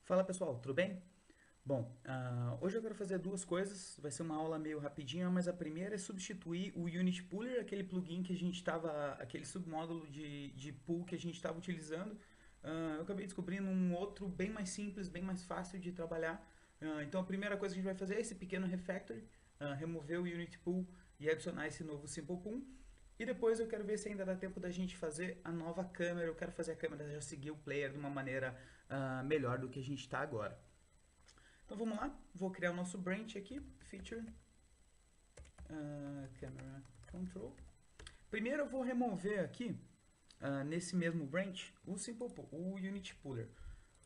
Fala pessoal, tudo bem? Bom, hoje eu quero fazer duas coisas, vai ser uma aula meio rapidinha, mas a primeira é substituir o Unit Pooler, aquele plugin que a gente estava, aquele submódulo de pool que a gente estava utilizando. Eu acabei descobrindo um outro bem mais simples, bem mais fácil de trabalhar. Então a primeira coisa que a gente vai fazer é esse pequeno refactoring, remover o Unity Pool e adicionar esse novo Simple Pool. E depois eu quero ver se ainda dá tempo da gente fazer a nova câmera. Eu quero fazer a câmera já seguir o player de uma maneira melhor do que a gente está agora. Então vamos lá, vou criar o nosso branch aqui, feature, camera control. Primeiro eu vou remover aqui, nesse mesmo branch, o simple pool, o unit pooler.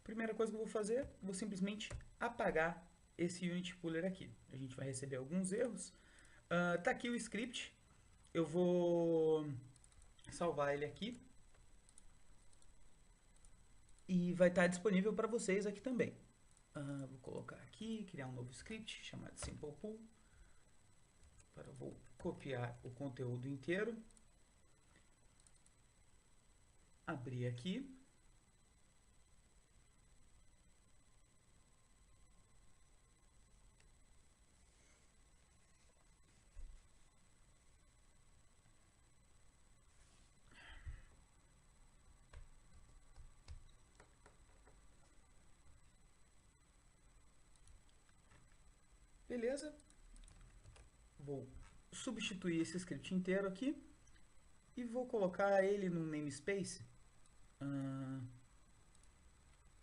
Primeira coisa que eu vou fazer, vou simplesmente apagar esse unit pooler aqui. A gente vai receber alguns erros. Tá aqui o script, eu vou salvar ele aqui e vai estar disponível para vocês aqui também. Vou colocar aqui, criar um novo script chamado simple pool. Agora eu vou copiar o conteúdo inteiro, abrir aqui, beleza? Vou substituir esse script inteiro aqui e vou colocar ele no namespace,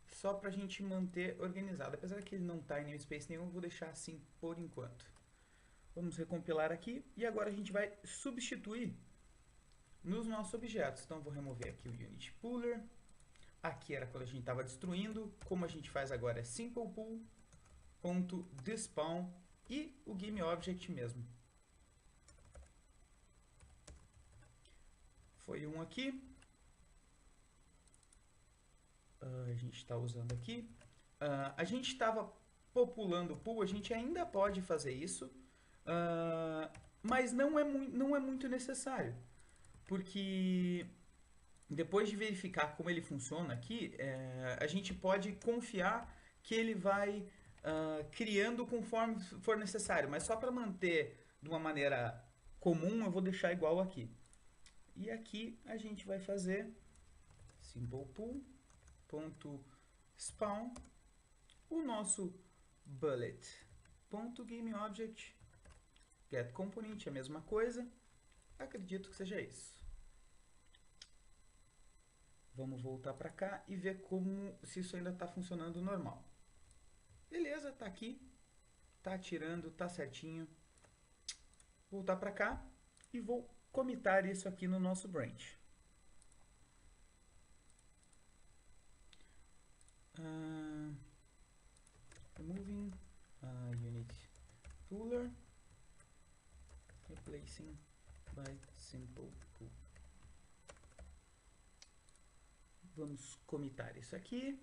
só para a gente manter organizado. Apesar que ele não está em namespace nenhum, eu vou deixar assim por enquanto. Vamos recompilar aqui e agora a gente vai substituir nos nossos objetos. Então vou remover aqui o unit pooler. Aqui era quando a gente estava destruindo. Como a gente faz agora é simplepool.despawn e o GameObject mesmo. Foi um aqui. A gente está usando aqui. A gente estava populando o pool, a gente ainda pode fazer isso, mas não é muito necessário, porque depois de verificar como ele funciona aqui, a gente pode confiar que ele vai criando conforme for necessário, mas só para manter de uma maneira comum eu vou deixar igual aqui. E aqui a gente vai fazer simplepool.spawn o nosso bullet.GameObject getComponent, a mesma coisa. Acredito que seja isso. Vamos voltar para cá e ver como se isso ainda está funcionando normal. Beleza, tá aqui, tá tirando, tá certinho. Voltar para cá e vou comitar isso aqui no nosso branch. Removing unit pooler, replacing by simple pool. Vamos comitar isso aqui.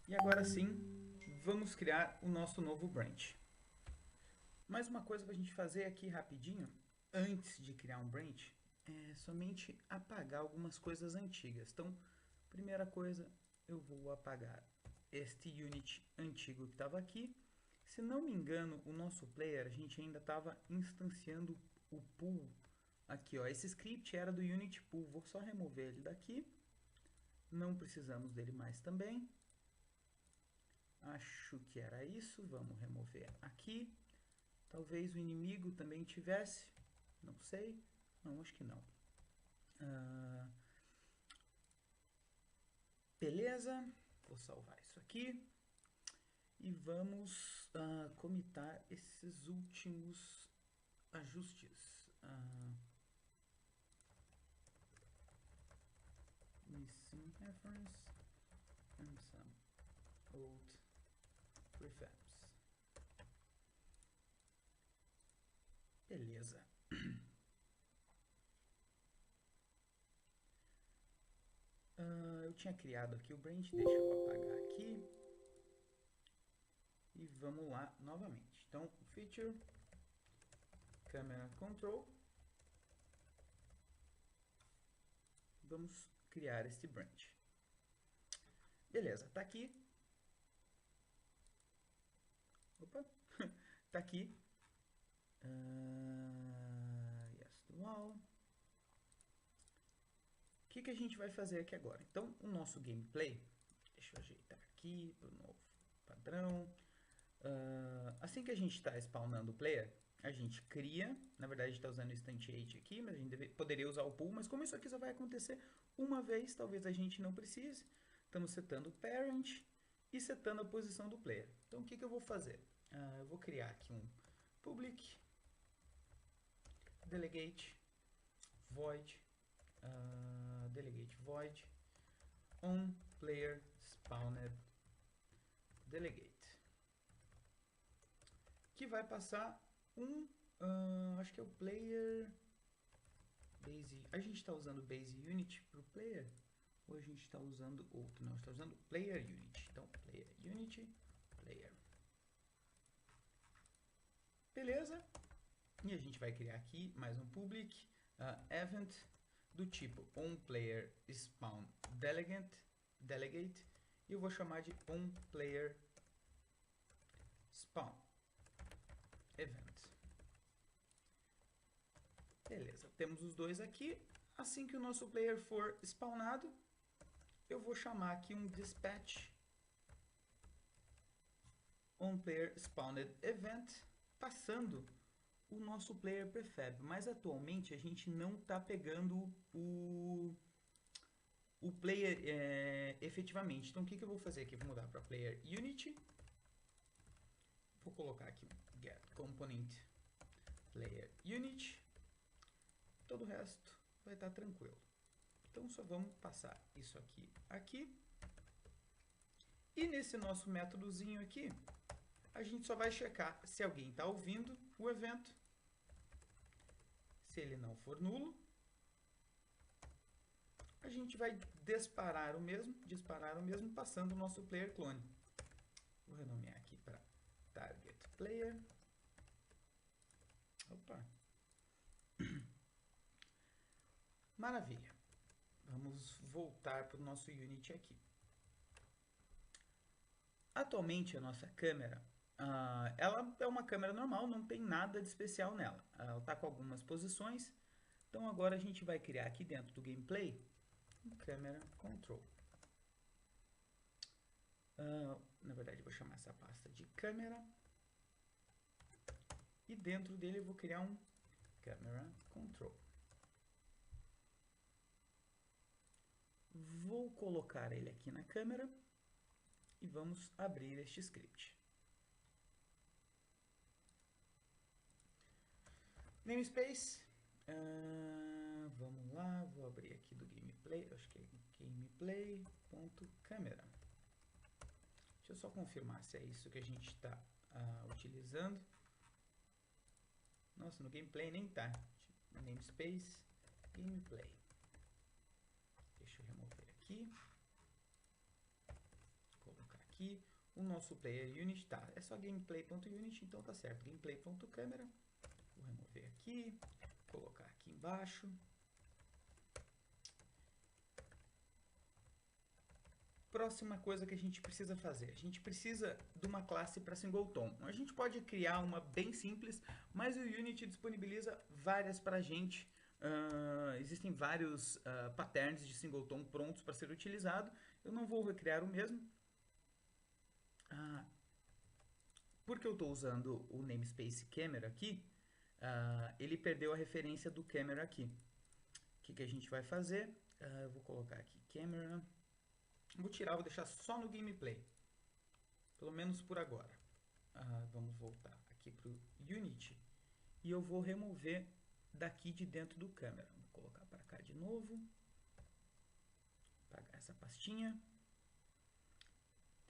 E agora sim, vamos criar o nosso novo branch. Mais uma coisa para a gente fazer aqui rapidinho, antes de criar um branch, é somente apagar algumas coisas antigas. Então, primeira coisa, eu vou apagar este unit antigo que estava aqui. Se não me engano, o nosso player, a gente ainda estava instanciando o pool aqui, ó. Esse script era do unit pool, vou só remover ele daqui. Não precisamos dele mais também. Acho que era isso, vamos remover aqui. Talvez o inimigo também tivesse, não sei, não, acho que não. Beleza, vou salvar isso aqui. E vamos comitar esses últimos ajustes. Missing reference and some old prefabs. Beleza. Eu tinha criado aqui o branch, deixa eu apagar aqui. E vamos lá novamente. Então, feature, camera control. vamos criar este branch. Beleza, tá aqui. Opa, tá aqui. Yes, dual. O que a gente vai fazer aqui agora? Então, o nosso gameplay, deixa eu ajeitar aqui para o novo padrão. Assim que a gente está spawnando o player, a gente cria, na verdade a gente está usando o instantiate aqui, mas a gente poderia usar o pool, mas como isso aqui só vai acontecer uma vez, talvez a gente não precise. Estamos setando o parent e setando a posição do player. Então o que eu vou fazer? Eu vou criar aqui um public delegate void delegate void on player spawned delegate, que vai passar acho que é o player base. A gente está usando base unit para o player ou a gente está usando outro? Não, está usando player unit. Então player unit player. Beleza? E a gente vai criar aqui mais um public event do tipo onPlayer spawn delegate e eu vou chamar de onPlayer spawn event. Beleza, temos os dois aqui. Assim que o nosso player for spawnado, eu vou chamar aqui um dispatch onPlayer spawned event, passando o nosso player prefab, mas atualmente a gente não está pegando o player efetivamente. Então o que eu vou fazer aqui? Vou mudar para player unity, vou colocar aqui um get component player unit, todo o resto vai estar tranquilo. Então só vamos passar isso aqui, e nesse nosso métodozinho aqui, a gente só vai checar se alguém está ouvindo o evento. Se ele não for nulo, a gente vai disparar o mesmo, passando o nosso player clone. Vou renomear aqui para target player. Opa. Maravilha. Vamos voltar para o nosso Unity aqui. Atualmente a nossa câmera, ela é uma câmera normal, não tem nada de especial nela. Ela está com algumas posições. Então agora a gente vai criar aqui dentro do gameplay um camera control. Na verdade eu vou chamar essa pasta de câmera. E dentro dele eu vou criar um camera control. Vou colocar ele aqui na câmera e vamos abrir este script. Namespace, vamos lá, vou abrir aqui do gameplay, acho que é gameplay.camera. Deixa eu só confirmar se é isso que a gente está utilizando. Nossa, no gameplay nem tá. Namespace, gameplay. Deixa eu remover aqui. Colocar aqui. O nosso player unit tá. É só gameplay.unit, então tá certo. Gameplay.camera. Vou remover aqui. Colocar aqui embaixo. Próxima coisa que a gente precisa fazer. A gente precisa de uma classe para singleton. A gente pode criar uma bem simples, mas o Unity disponibiliza várias para a gente. Existem vários patterns de singleton prontos para ser utilizado. Eu não vou recriar o mesmo. Porque eu estou usando o namespace camera aqui, ele perdeu a referência do camera aqui. O que a gente vai fazer? Eu vou colocar aqui camera. Vou tirar, vou deixar só no gameplay. Pelo menos por agora. Vamos voltar aqui para o Unity. E eu vou remover daqui de dentro do câmera. Vou colocar para cá de novo. Apagar essa pastinha.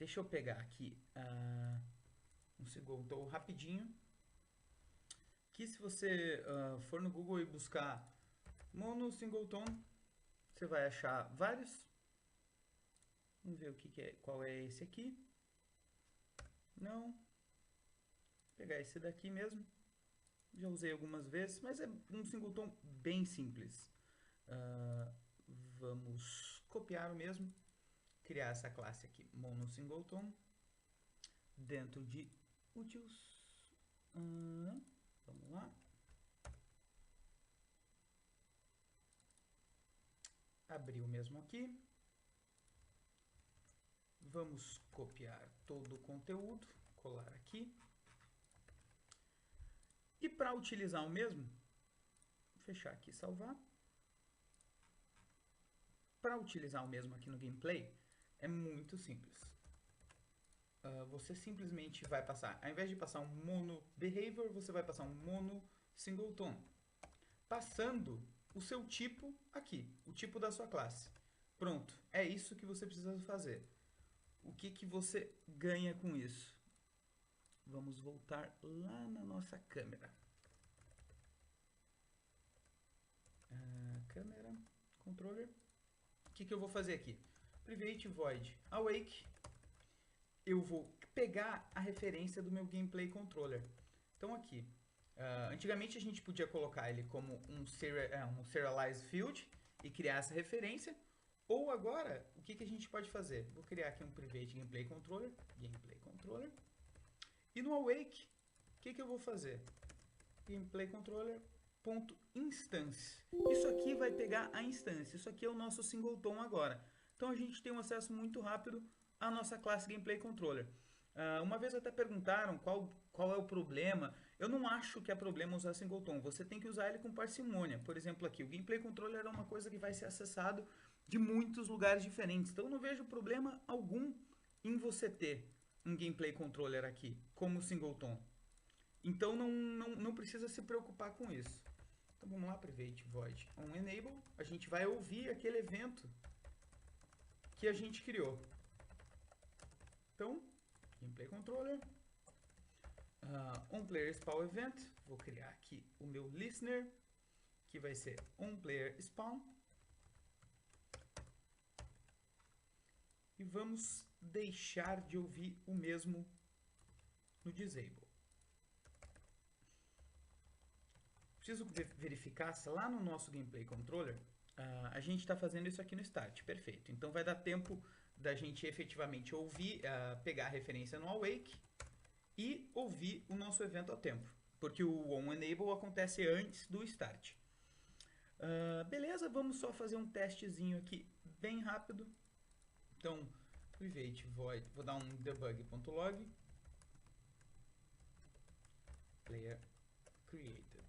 Deixa eu pegar aqui um singleton rapidinho. Que se você for no Google e buscar mono singleton, você vai achar vários. Vamos ver qual é esse aqui. Não. Vou pegar esse daqui mesmo. Já usei algumas vezes, mas é um singleton bem simples. Vamos copiar o mesmo, criar essa classe aqui, monoSingleton, dentro de utils. Vamos lá. Abrir o mesmo aqui. Vamos copiar todo o conteúdo, colar aqui. E para utilizar o mesmo, vou fechar aqui e salvar. Para utilizar o mesmo aqui no gameplay, é muito simples. Você simplesmente vai passar, ao invés de passar um mono behavior, você vai passar um mono singleton, passando o seu tipo aqui, o tipo da sua classe. Pronto, é isso que você precisa fazer. O que você ganha com isso? Vamos voltar lá na nossa câmera. Câmera, controller. O que eu vou fazer aqui? Private void awake. Eu vou pegar a referência do meu gameplay controller. Então aqui, antigamente a gente podia colocar ele como um serialized field e criar essa referência. Ou agora, o que a gente pode fazer? Vou criar aqui um private gameplay controller. E no awake, o que eu vou fazer? Gameplay controller.instance. Isso aqui vai pegar a instância. Isso aqui é o nosso singleton agora. Então a gente tem um acesso muito rápido à nossa classe Gameplay Controller. Uma vez até perguntaram qual é o problema. Eu não acho que é problema usar singleton. Você tem que usar ele com parcimônia. Por exemplo, aqui, o Gameplay Controller é uma coisa que vai ser acessado de muitos lugares diferentes. Então eu não vejo problema algum em você ter um Gameplay Controller aqui como singleton. Então não precisa se preocupar com isso. Então vamos lá, private void onEnable. A gente vai ouvir aquele evento que a gente criou. Então, gameplay controller, onPlayerSpawnEvent. Vou criar aqui o meu listener, que vai ser onPlayerSpawn. E vamos deixar de ouvir o mesmo no disable. Preciso verificar se lá no nosso gameplay controller a gente está fazendo isso aqui no start. Perfeito. Então vai dar tempo da gente efetivamente ouvir, pegar a referência no awake e ouvir o nosso evento a tempo. Porque o onEnable acontece antes do start. Beleza, vamos só fazer um testezinho aqui bem rápido. Então, private void, vou dar um debug.log player created.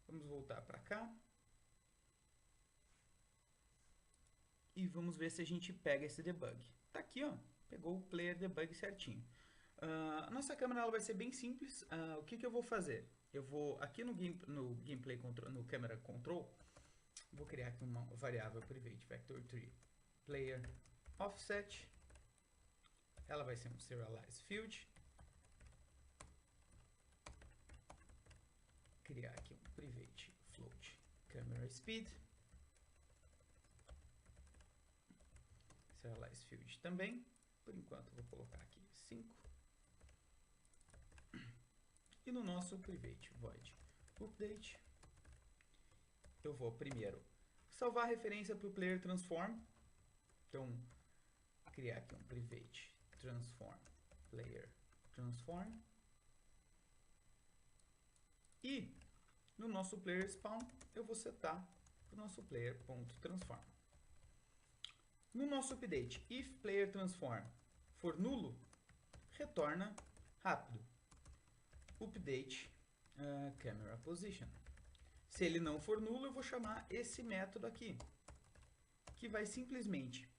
Vamos voltar para cá. E vamos ver se a gente pega esse debug. Tá aqui, ó. Pegou o player debug certinho. A nossa câmera ela vai ser bem simples. O que eu vou fazer? Eu vou aqui no gameplay control, no camera control, vou criar aqui uma variável private vector3 player offset. Ela vai ser um serialized field. Criar aqui um private float camera speed. Serialized field também. Por enquanto vou colocar aqui 5. E no nosso private void update, eu vou primeiro salvar a referência para o player transform. Então, criar aqui um private transform player transform. E no nosso player spawn, eu vou setar o nosso player.transform. No nosso update, if player transform for nulo, retorna rápido update camera position. Se ele não for nulo, eu vou chamar esse método aqui, que vai simplesmente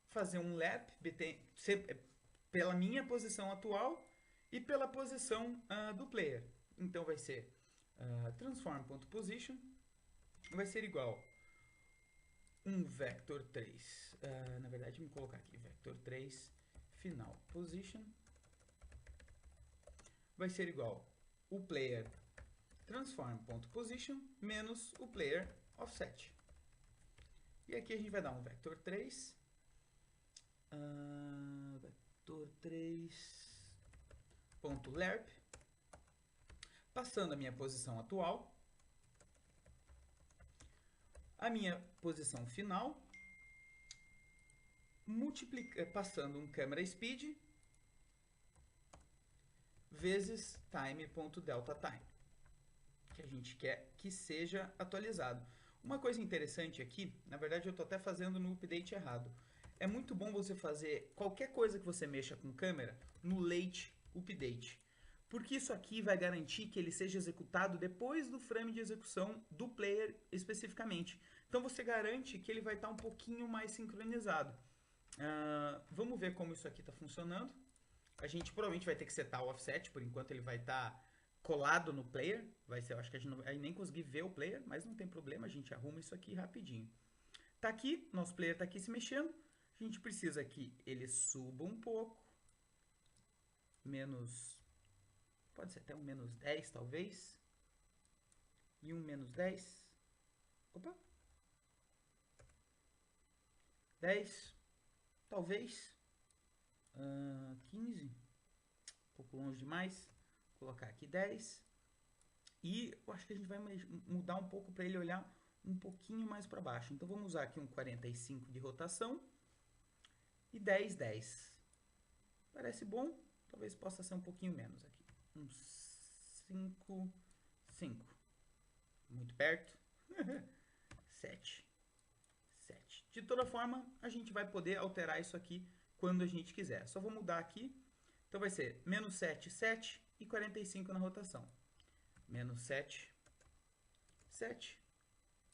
fazer um lap pela minha posição atual e pela posição do player. Então vai ser transform.position vai ser igual um vector 3. Na verdade, vamos colocar aqui vector 3 final position vai ser igual o player transform.position menos o player offset. E aqui a gente vai dar um vector 3 vector 3 ponto lerp passando a minha posição atual, a minha posição final, passando um camera speed vezes time.delta_time, que a gente quer que seja atualizado. Uma coisa interessante aqui, na verdade eu estou até fazendo no update errado. É muito bom você fazer qualquer coisa que você mexa com câmera no late update, porque isso aqui vai garantir que ele seja executado depois do frame de execução do player especificamente. Então você garante que ele vai estar um pouquinho mais sincronizado. Vamos ver como isso aqui está funcionando. A gente provavelmente vai ter que setar o offset, por enquanto ele vai estar colado no player. Vai ser, eu acho que a gente não vai nem conseguir ver o player, mas não tem problema, a gente arruma isso aqui rapidinho. Tá aqui, nosso player tá aqui se mexendo. A gente precisa que ele suba um pouco. Pode ser até um menos 10 talvez. E um menos 10. Opa. 10. Talvez. 15. Um pouco longe demais. Vou colocar aqui 10. E eu acho que a gente vai mudar um pouco para ele olhar um pouquinho mais para baixo. Então vamos usar aqui um 45 de rotação e 10, 10. Parece bom, talvez possa ser um pouquinho menos aqui. Uns 5, 5. Muito perto. 7. 7. De toda forma, a gente vai poder alterar isso aqui quando a gente quiser. Só vou mudar aqui. Então vai ser menos 7, 7 e 45 na rotação. Menos 7, 7,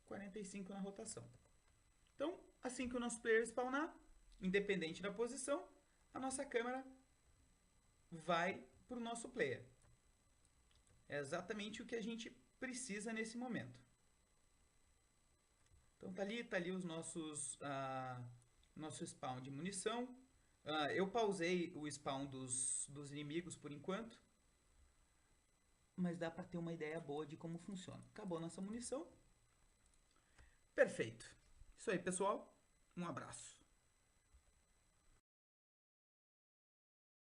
45 na rotação. Então, assim que o nosso player spawnar, independente da posição, a nossa câmera vai para o nosso player. É exatamente o que a gente precisa nesse momento. Então tá ali os nosso spawn de munição. Eu pausei o spawn dos inimigos por enquanto, mas dá para ter uma ideia boa de como funciona. Acabou nossa munição. Perfeito. Isso aí, pessoal. Um abraço.